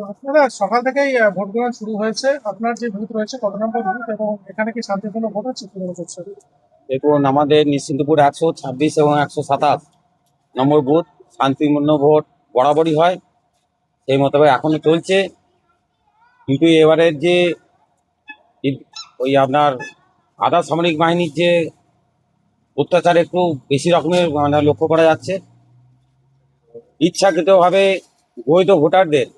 দাদা, সকাল থেকেই ভোট গ্রহণ শুরু হয়েছে। আপনার যে বুথ রয়েছে কত নম্বর বুথ, এবং এখানে কি শান্তিপূর্ণ ভোট হচ্ছে কি মনে করছে? দেখুন, আমাদের নিশ্চিন্তপুর 126 এবং 127 নম্বর বুথ শান্তিপূর্ণ ভোট বরাবরই হয়, সেই মোতাবেক এখনো চলছে। কিন্তু এবারের যে ওই আপনার আধা সামরিক বাহিনীর যে অত্যাচার একটু বেশি রকমের মানে লক্ষ্য করা যাচ্ছে। ইচ্ছাকৃতভাবে বৈধ ভোটারদের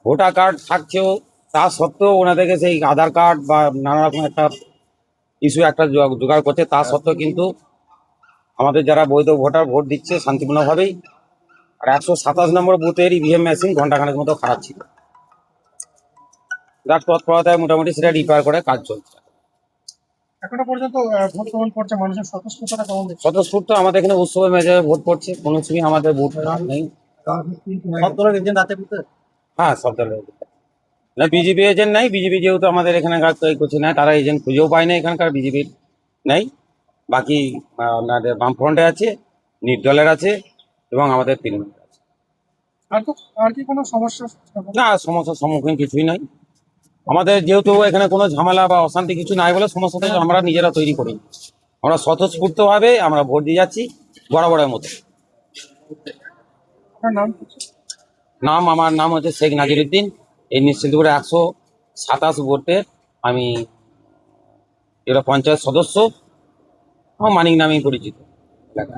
ভোটার কার্ড থাকছেও, তা সত্ত্বেও ওনাদেরকে সেই আধার কার্ড বা নানা রকম একটা ইস্যু একটা জোগাড় করছে। তা সত্ত্বেও কিন্তু আমাদের যারা বৈধ ভোটার ভোট দিচ্ছে শান্তিপূর্ণভাবেই। আর 127 নম্বর বুথের ইভিএম মেশিন ঘন্টাখানেক মতো খারাপ ছিল, যার তৎপরতায় মোটামুটি সেটা রিপেয়ার করে কাজ চলছে। এখনো পর্যন্ত ভোট গ্রহণ করছে, মানুষের স্বতঃস্ফূর্ততা কেমন দেখছে? স্বতঃস্ফূর্ত আমাদের এখানে উৎসবের মেজাজে ভোট পড়ছে, কোনো সময় আমাদের ভোট নেই। সব দলের এজেন্ট আছে বুথে? হ্যাঁ, সব দলের না, বিজেপি এজেন্ট নাই। বিজেপি যেহেতু আমাদের এখানকার তৈরি করছে না, তারা এজেন্ট খুঁজেও পায় না এখানকার, বিজেপির নেই। বাকি আপনাদের বামফ্রন্টে আছে, নির্দলের আছে এবং আমাদের তৃণমূল আছে। আর তো আর কি কোনো সমস্যা? না, সমস্যার সম্মুখীন কিছুই নাই। আমাদের যেহেতু এখানে কোনো ঝামেলা বা অশান্তি কিছু নাই বলে সমস্যাটা আমরা নিজেরা তৈরি করি। আমরা স্বতঃস্ফূর্তভাবে আমরা ভোট দিয়ে যাচ্ছি বরাবরের মতো। আপনার নাম? আমার নাম হচ্ছে শেখ নাজিরুদ্দিন। এই নিশ্চিন্তপুরে 127 ভোটে আমি এটা পঞ্চায়েত সদস্য, আমার মানিক নামেই পরিচিত এলাকা।